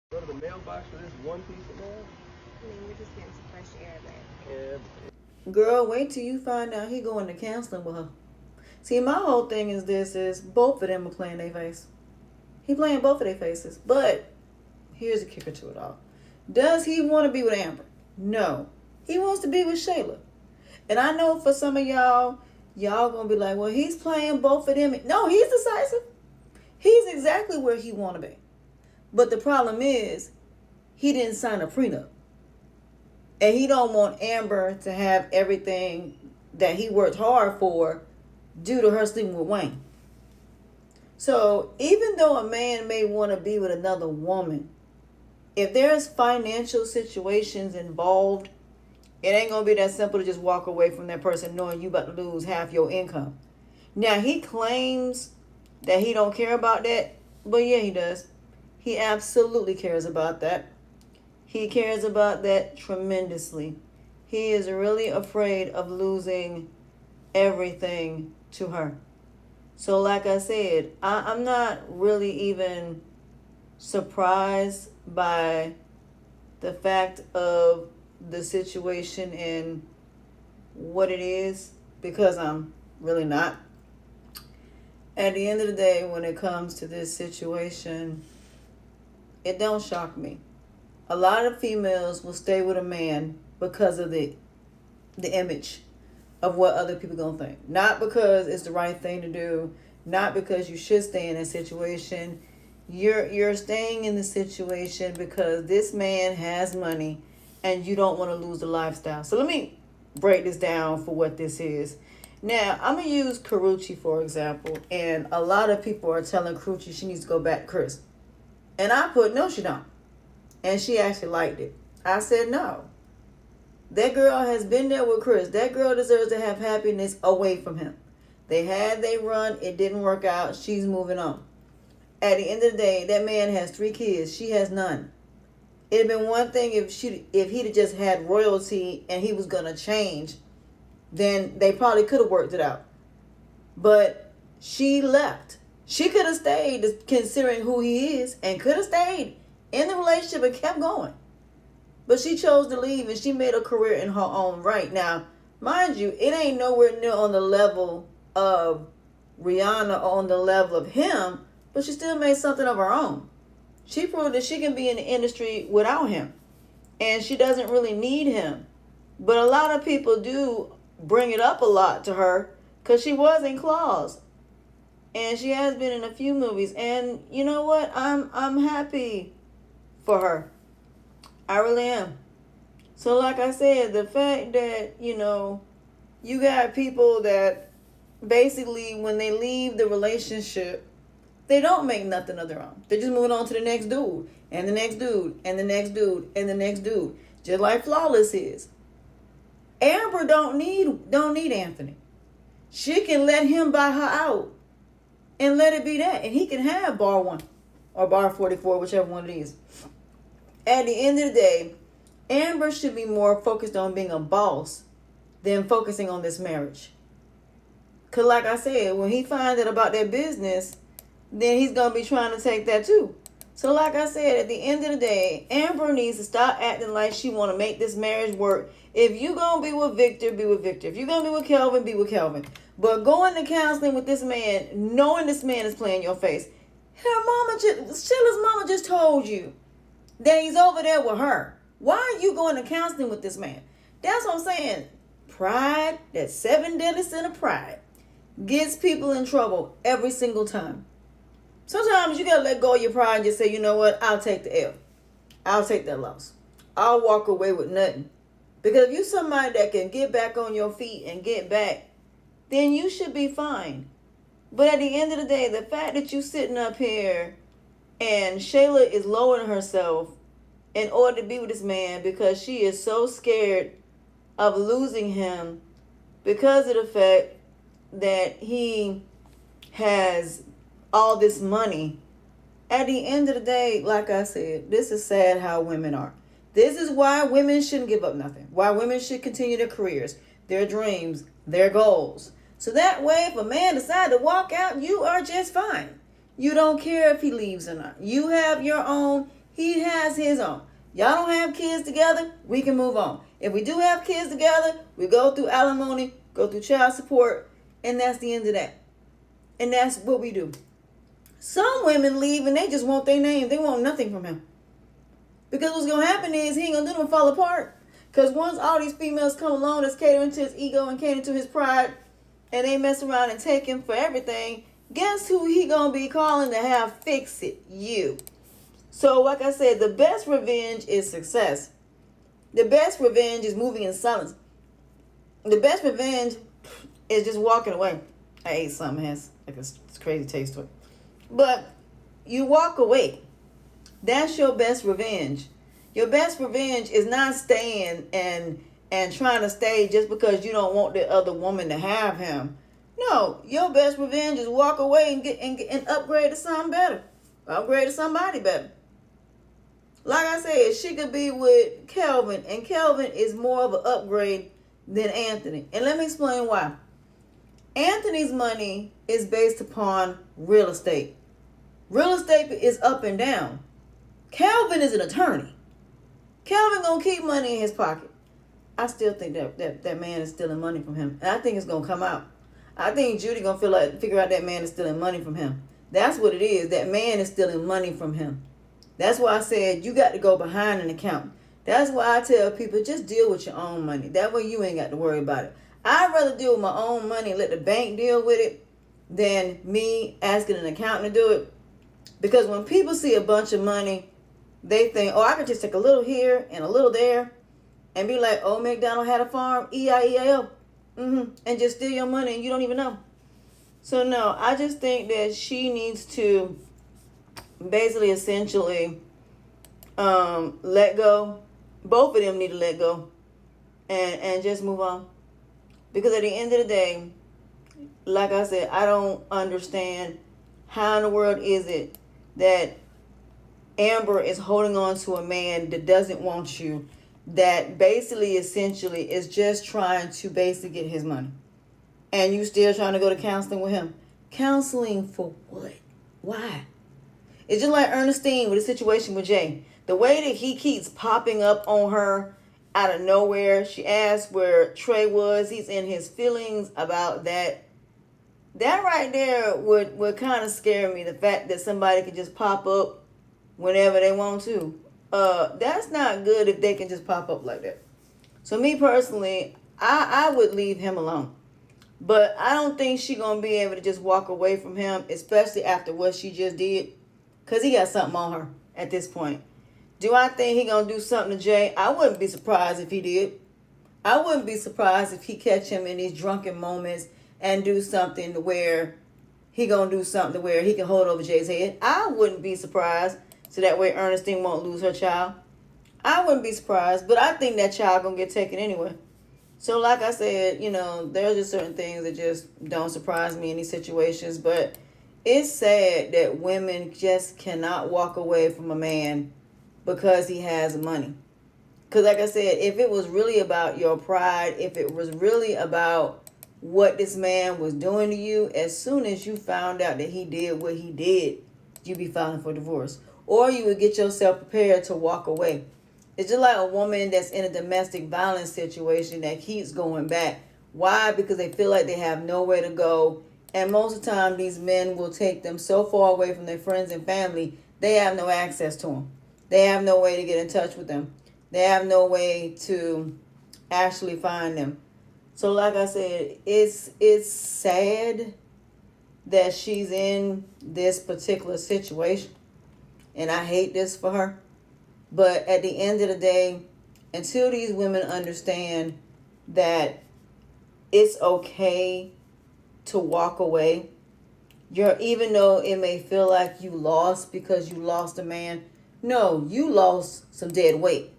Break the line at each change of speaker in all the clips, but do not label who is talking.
Go to the mailbox for this one piece of mail?
I mean, we're just getting some fresh air, but
Girl, wait till you find out he going to counseling with her. See, my whole thing is this: is both of them are playing their face. He playing both of their faces. But here's the kicker to it all: does he want to be with Amber? No, he wants to be with Shayla. And I know for some of y'all gonna be like, well, he's playing both of them. No, he's decisive. He's exactly where he want to be. But the problem is, he didn't sign a prenup. And he don't want Amber to have everything that he worked hard for due to her sleeping with Wayne. So even though a man may want to be with another woman, if there's financial situations involved, it ain't gonna be that simple to just walk away from that person knowing you about to lose half your income. Now he claims that he don't care about that, but yeah, he does. He absolutely cares about that. He cares about that tremendously. He is really afraid of losing everything to her. So, like I said, I'm not really even surprised by the fact of the situation and what it is, because I'm really not. At the end of the day, when it comes to this situation, it don't shock me. A lot of females will stay with a man because of the image of what other people gonna think. Not because it's the right thing to do, not because you should stay in a situation. You're staying in the situation because this man has money and you don't want to lose the lifestyle. So let me break this down for what this is. Now, I'm gonna use Karuchi for example, and a lot of people are telling Karuchi she needs to go back to Chris. And I put no, she don't. And she actually liked it. I said no. That girl has been there with Chris. That girl deserves to have happiness away from him. They had they run. It didn't work out. She's moving on. At the end of the day, that man has 3 kids. She has none. It'd been one thing if he'd have just had royalty and he was gonna change, then they probably could have worked it out. But she left. She could have stayed, considering who he is, and could have stayed in the relationship and kept going. But she chose to leave and she made a career in her own right. Now, mind you, it ain't nowhere near on the level of Rihanna or on the level of him, but she still made something of her own. She proved that she can be in the industry without him. And she doesn't really need him. But a lot of people do bring it up a lot to her because she was in Claws. And she has been in a few movies. And you know what? I'm happy for her. I really am. So like I said, the fact that, you got people that basically when they leave the relationship, they don't make nothing of their own. They're just moving on to the next dude and the next dude and the next dude and the next dude. Just like Flawless is. Amber don't need Anthony. She can let him buy her out and let it be that. And he can have bar 1 or bar 44, whichever one it is. At the end of the day, Amber should be more focused on being a boss than focusing on this marriage. Because like I said, when he finds out about their business, then he's going to be trying to take that too. So like I said, at the end of the day, Amber needs to stop acting like she want to make this marriage work. If you going to be with Victor, be with Victor. If you're going to be with Kelvin, be with Kelvin. But going to counseling with this man, knowing this man is playing your face. Sheila's mama just told you that he's over there with her. Why are you going to counseling with this man? That's what I'm saying. Pride, that 7 deadly sin of pride, gets people in trouble every single time. Sometimes you got to let go of your pride and just say, you know what, I'll take the L. I'll take that loss. I'll walk away with nothing. Because if you're somebody that can get back on your feet and get back, then you should be fine. But at the end of the day, the fact that you sitting up here and Shayla is lowering herself in order to be with this man because she is so scared of losing him because of the fact that he has all this money. At the end of the day, like I said, this is sad how women are. This is why women shouldn't give up nothing. Why women should continue their careers, their dreams, their goals. So that way, if a man decides to walk out, you are just fine. You don't care if he leaves or not. You have your own. He has his own. Y'all don't have kids together, we can move on. If we do have kids together, we go through alimony, go through child support, and that's the end of that. And that's what we do. Some women leave and they just want their name. They want nothing from him. Because what's going to happen is he ain't going to do them fall apart. Because once all these females come along that's catering to his ego and catering to his pride, and they mess around and take him for everything, guess who he going to be calling to have fix it? You. So like I said, the best revenge is success. The best revenge is moving in silence. The best revenge is just walking away. I ate something that has like a crazy taste to it. But you walk away. That's your best revenge. Your best revenge is not staying and trying to stay just because you don't want the other woman to have him. No, your best revenge is walk away and upgrade to something better. Upgrade to somebody better. Like I said, she could be with Kelvin, and Kelvin is more of an upgrade than Anthony. And let me explain why. Anthony's money is based upon real estate. Real estate is up and down. Kelvin is an attorney. Kelvin gonna keep money in his pocket. I still think that man is stealing money from him. And I think it's gonna come out. I think Judy gonna figure out that man is stealing money from him. That's what it is. That man is stealing money from him. That's why I said you got to go behind an account. That's why I tell people just deal with your own money. That way you ain't got to worry about it. I'd rather deal with my own money and let the bank deal with it than me asking an accountant to do it. Because when people see a bunch of money, they think, oh, I could just take a little here and a little there and be like, oh, McDonald had a farm, E-I-E-I-O. And just steal your money and you don't even know. So, no, I just think that she needs to basically, essentially, let go. Both of them need to let go and just move on. Because at the end of the day, like I said, I don't understand how in the world is it that Amber is holding on to a man that doesn't want you, that basically, essentially, is just trying to basically get his money. And you still trying to go to counseling with him. Counseling for what? Why? It's just like Ernestine with the situation with Jay. The way that he keeps popping up on her out of nowhere. She asked where Trey was. He's in his feelings about that. That right there would kind of scare me. The fact that somebody can just pop up whenever they want to. That's not good if they can just pop up like that. So me personally, I would leave him alone. But I don't think she's going to be able to just walk away from him, especially after what she just did. Because he got something on her at this point. Do I think he going to do something to Jay? I wouldn't be surprised if he did. I wouldn't be surprised if he catch him in these drunken moments and do something to where he going to do something to where he can hold over Jay's head. I wouldn't be surprised. So that way Ernestine won't lose her child. I wouldn't be surprised. But I think that child going to get taken anyway. So like I said, there's just certain things that just don't surprise me in these situations. But it's sad that women just cannot walk away from a man because he has money. Because like I said, if it was really about your pride, if it was really about what this man was doing to you, as soon as you found out that he did what he did, you'd be filing for divorce. Or you would get yourself prepared to walk away. It's just like a woman that's in a domestic violence situation that keeps going back. Why? Because they feel like they have nowhere to go. And most of the time, these men will take them so far away from their friends and family, they have no access to them. They have no way to get in touch with them. They have no way to actually find them. So like I said, it's sad that she's in this particular situation. And I hate this for her. But at the end of the day, until these women understand that it's okay to walk away, even though it may feel like you lost because you lost a man, no, you lost some dead weight.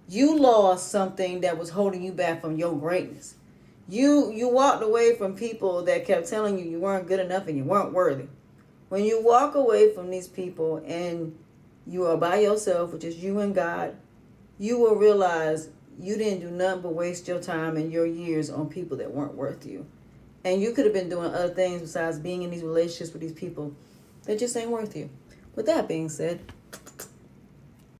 You lost something that was holding you back from your greatness. You walked away from people that kept telling you weren't good enough and you weren't worthy. When you walk away from these people and you are by yourself, which is you and God, you will realize you didn't do nothing but waste your time and your years on people that weren't worth you. And you could have been doing other things besides being in these relationships with these people that just ain't worth you. With that being said,